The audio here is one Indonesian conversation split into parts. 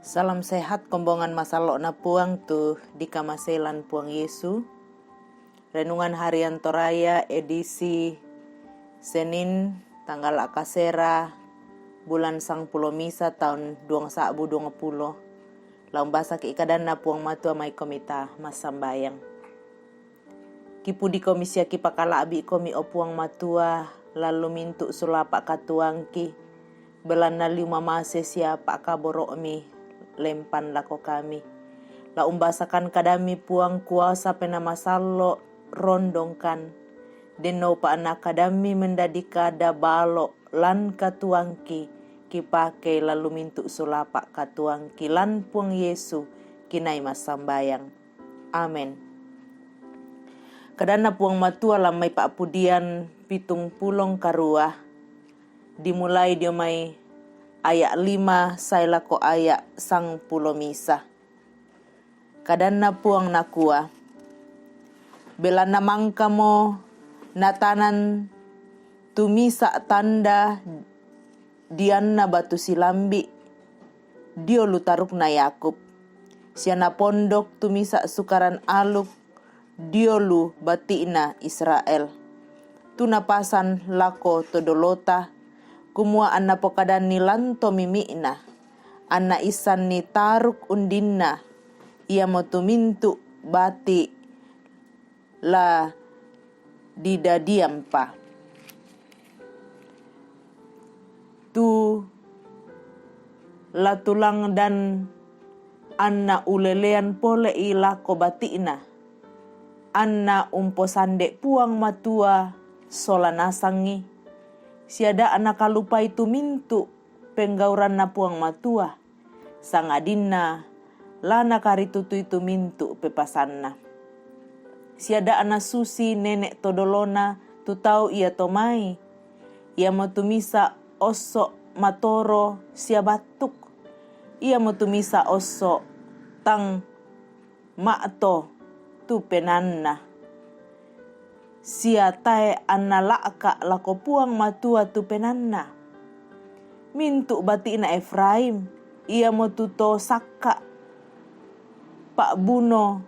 Salam sehat kombongan masalok na puang tu di kamaselan puang Yesu. Renungan harian Toraya edisi Senin tanggal akasera bulan sang pulo misa tahun 2020. Laung basa keikadan na puang matua mai komita masambayang. Kipu di komisia kipakala abi komi o puang matua lalu mintu sulapa katuangki belana lima mase siapa kaboro mi lempan lako kami. La umbasakan kadami puang kuasa pena masalo rondongkan. Deno pa anak kadami mendadika da balo lan katuangki kipake lalu mintu sulapa katuangki lan puang Yesu kinai masambayang. Amen. Kadana puang matua lamai pak pudian pitung pulong karua. Dimulai dia mai ayat 5 saya lako ayat sang pulo misa. Kadana puang nakua. Bela namang kamo natanan tumisa tanda dianna batu silambi. Dio lutaruk na Yakub. Siana pondok tumisa sukaran aluk. Dio lu batina Israel. Tunapasan lako todolota. Kumua anna pokadan ni lanto mimi'na. Anna isan ni taruk undinna. Ia mo tumintu bati la didadiam pa. Tu la tulang dan anna ulelean pole ilako batina. Anna umposande puang matua solanasangi. Siada anak kalupa itu mintu penggauran na puang matua. Sangadina lana karitutu itu mintu pepasanna. Siada anak susi nenek todolona tu tau ia tomai. Ia motumisa oso matoro sia batuk. Ia motumisa oso tang makto tu penanna. Sia tae anna laka lako puang matua tu penanna. Mintu batina Efraim. Ia mo tuto sakka. Pak buno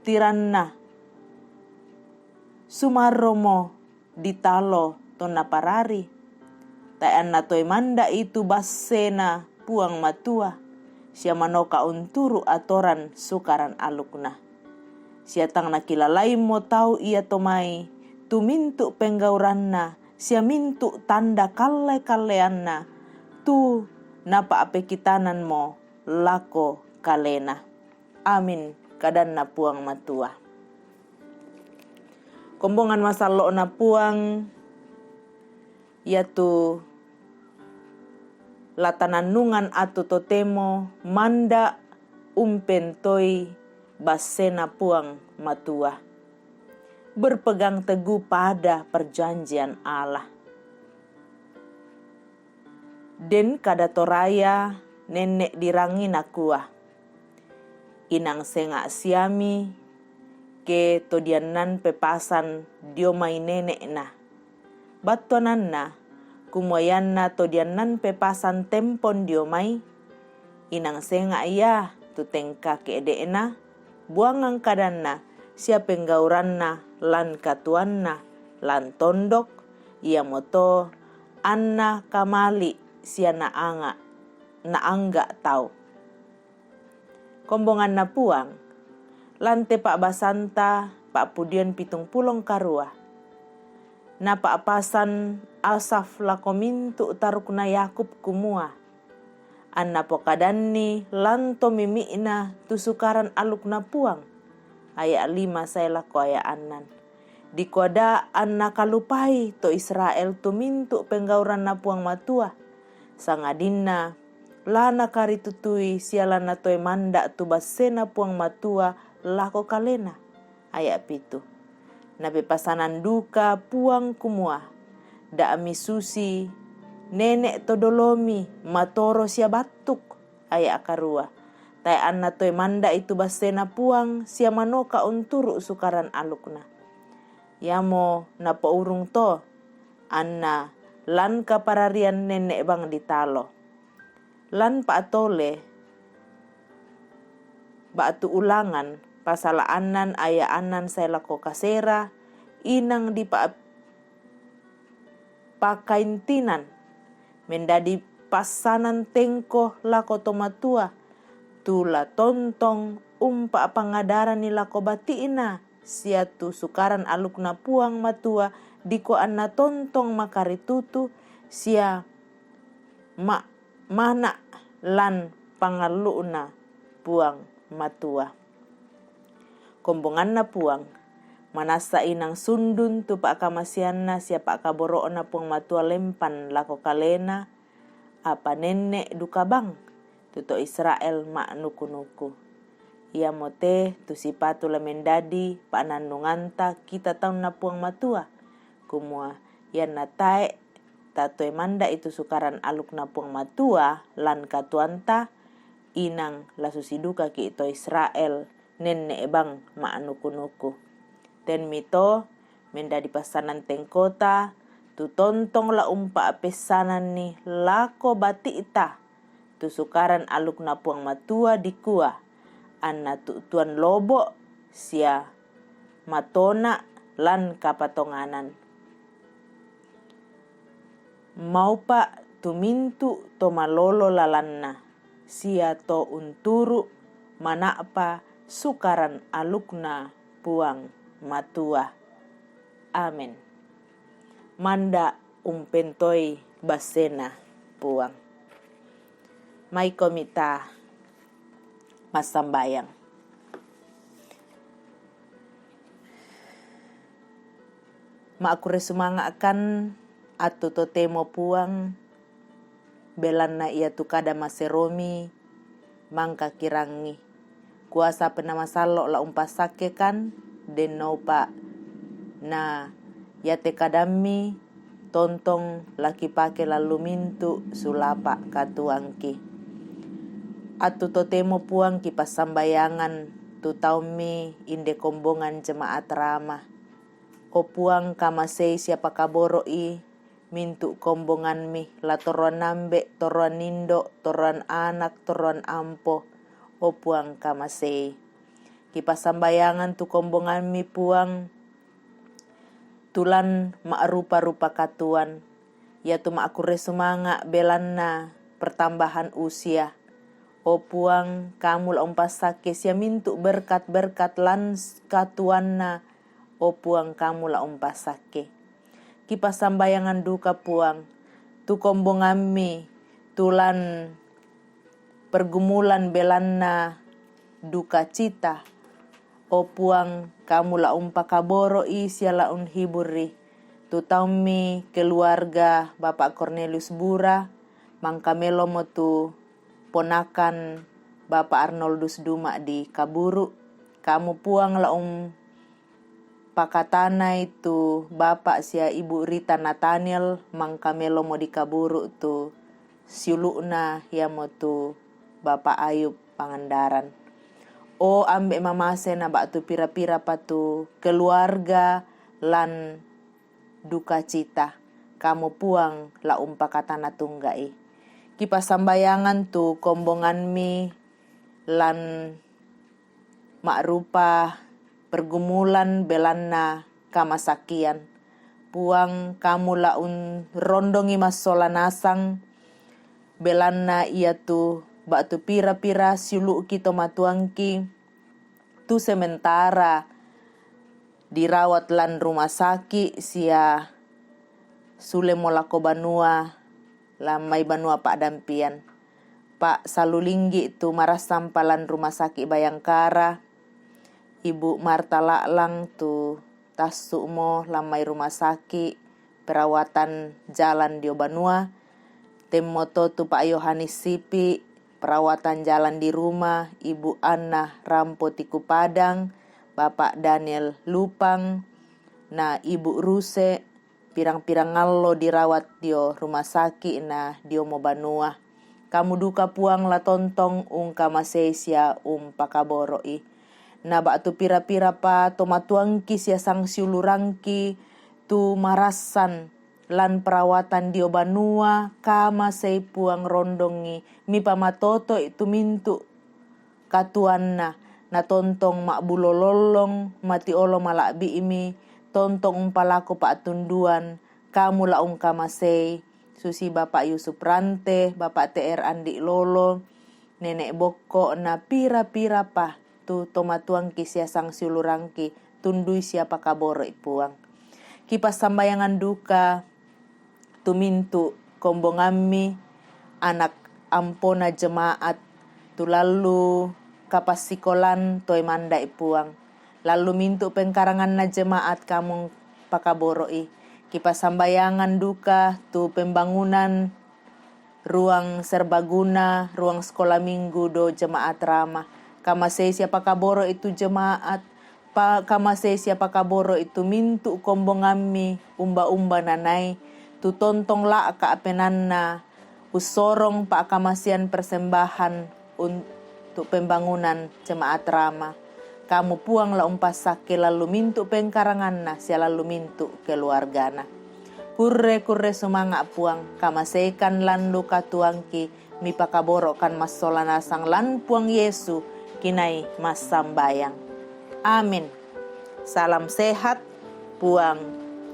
tiranna. Sumaromo ditalo tona parari. Tae anna toy manda itu basena puang matua. Sia manoka unturu atoran sukaran alukna. Sia tang nakilalai mo tau ia tomai. Tu mintu penggauranna, sia mintu tanda kale-kaleanna, tu napa ape kitanan mo lako kalena. Amin kadanna puang matua. Kombongan masalo na puang, yaitu latananungan atu totemo manda umpentoi basena puang matua. Berpegang teguh pada perjanjian Allah. Den kada toraya nenek dirangi nakua. Inang senga siami ke todianan pepasan diomai nenek na. Batonan na kumoyan na todianan pepasan tempon diomai. Inang senga iya tutengka ke edena buangang kadanna sia penggauranna lan katuanna lan tondok ia moto anna kamali sia na angga tau. Kombongan na puang lante pak basanta pak pudian pitung pulong karua. Na pak pasan Asaf lakomintu tarukna Yakub kumua. Anna pokadanni lanto mimi'na tusukaran alukna puang. Ayat 5 saya lako ayat anan. Di koda anna kalupai to Israel tu mintu penggauran na puang matua. Sangadina lana karitutui sialana toy manda tu basena puang matua lako kalena. Ayat 7. Nabe pasanan duka puang kumua. Da ami susi nenek todolomi matoro sia batuk. Ayat karua. Tai anna toy manda itu basena puang sia manoka unturu sukaran alukna. Yamo napa urung to anna lan kapararian nenek bang ditalo. Lan pa atole batu Ulangan pasal anan aya anan saya lako kasera inang di pakaintinan mendadi pasanan tengko lako tomatua tula tontong umpa pangadaran ni lako batina sia tu sukaran alukna puang matua diko anna tontong makaritutu sia mana lan pangaluna puang matua. Kombonganna puang manasa inang sundun tu pak kamasianna siapa kaboroona puang matua lempan lako kalena apa nenek duka bang tuto Israel mak nuku-nuku. Ia mote tu sipatu la mendadi pak nanunganta kita tahu na puang matua. Kumua yan natae tato emanda itu sukaran aluk na puang matua lan katuanta inang la susiduka ki ito Israel nenek bang mak nuku-nuku. Ten mito mendadi pasanan tengkota tu tontong la umpa pesanan ni lako bati ita tu sukaran aluk na puang matua dikua anna tu tuan lobo sia matona lan kapatonganan. Mau pa tumintu to malolo lalanna sia to unturu manapa sukaran alukna puang matua. Amen. Manda umpentoi basena puang. Mai komita masambayang. Maakure sumanga akan atu totemo puang belanna ia tukada maseromi mangka kirangi kuasa penama salo la umpasake kan denopa na yate kadami tontong laki pake lalu mintu sulapa katuangki. Atu totemo puang kipas sambayangan tu taumi inde kombongan jemaat ramah. O puang kamasei siapa kaboroi mintu kombongan mi la toruan nambe, toruan nindo, toruan anak, toruan ampo. O puang kamasei. Kipas sambayangan tu kombongan mi puang tulan mak rupa-rupa katuan. Ya tu mak akure semanga belanna pertambahan usia. O puang kamu la umpasake sia mintu berkat-berkat lan katuanna. O puang kamu la umpasake. Kipas sambayangan duka puang. Tu kombongami tulan pergumulan belanna duka cita. O puang kamu la umpa kaboro isia la unhiburi. Tu taumi keluarga Bapak Cornelius Bura. Mangkamelo mo tu ponakan Bapak Arnoldus Duma di Kaburu. Kamu puang la pakatana itu Bapak sia Ibu Rita Nathaniel mangkamelo mo di Kaburu tu siuluna ya mo tu Bapak Ayub Pangandaran. O ambe mamase na bak tu pira-pira patu keluarga lan duka cita. Kamu puang la pakatana tunggai. Kipas sambayangan tu kombongan mi lan makrupa pergumulan belanna kamasakian. Puang kamu la rondongi masola nasang belanna ia tu bak tu pira-pira siulu kita matuangki tu sementara dirawat lan rumah sakit sia sule molako banua lamai banua Pak Dampian. Pak Salulinggi tu maras sampalan rumah sakit Bayangkara. Ibu Marta Laklang tu tasumo lamai rumah sakit perawatan jalan di Banua. Temoto tu Pak Yohanes Sipi perawatan jalan di rumah. Ibu Anna Rampo Tiku Padang. Bapak Daniel Lupang. Nah Ibu Ruse pirang-pirang ngallo dirawat dio rumah sakit na dio mo Banua. Kamu duka puang la tontong kamasesia pakaboroi. Na bak tu pira-pira pa tomatuangki sia sang siulurangki tu marasan lan perawatan dio Banua kamasei puang rondongi mi pamatoto itu mintu katuanna na tontong makbulololong mati olo malakbi imi tontong umpalako paatunduan kamu laong kamasay susi Bapak Yusuf Rante, Bapak TR Andi Lolo, Nenek Boko na pira-pira pa tu tomatuang kisya sang siulurangki tundui siapa kaboro ipuang. Kipas sambayangan duka tumintu kombongami anak ampona jemaat tu lalu kapas sikolan toy manda ipuang. Lalu mintu pengkarangan na jemaat kamu pakaboroi. Kipas sambayangan duka tu pembangunan ruang serbaguna, ruang sekolah minggu do jemaat ramah. Kamasay siapa kaboro itu jemaat. Kamasay siapa kaboro itu mintu kombongami umba-umba nanay. Tu tontong la ka apenanna. Usorong pa kamasian persembahan untuk pembangunan jemaat ramah. Kamu puang la umpasake lalu mintu pengkarangan na sia lalu mintu keluargana. Kurre sumanga puang kamasekan landu katuangki mi pakaboro kan mas solanasang lan puang Yesu kinai mas sambayang. Amin. Salam sehat puang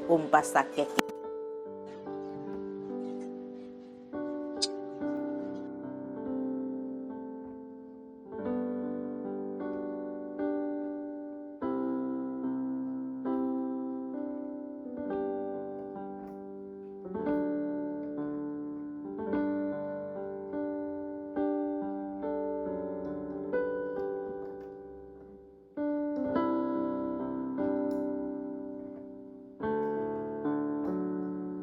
umpasake.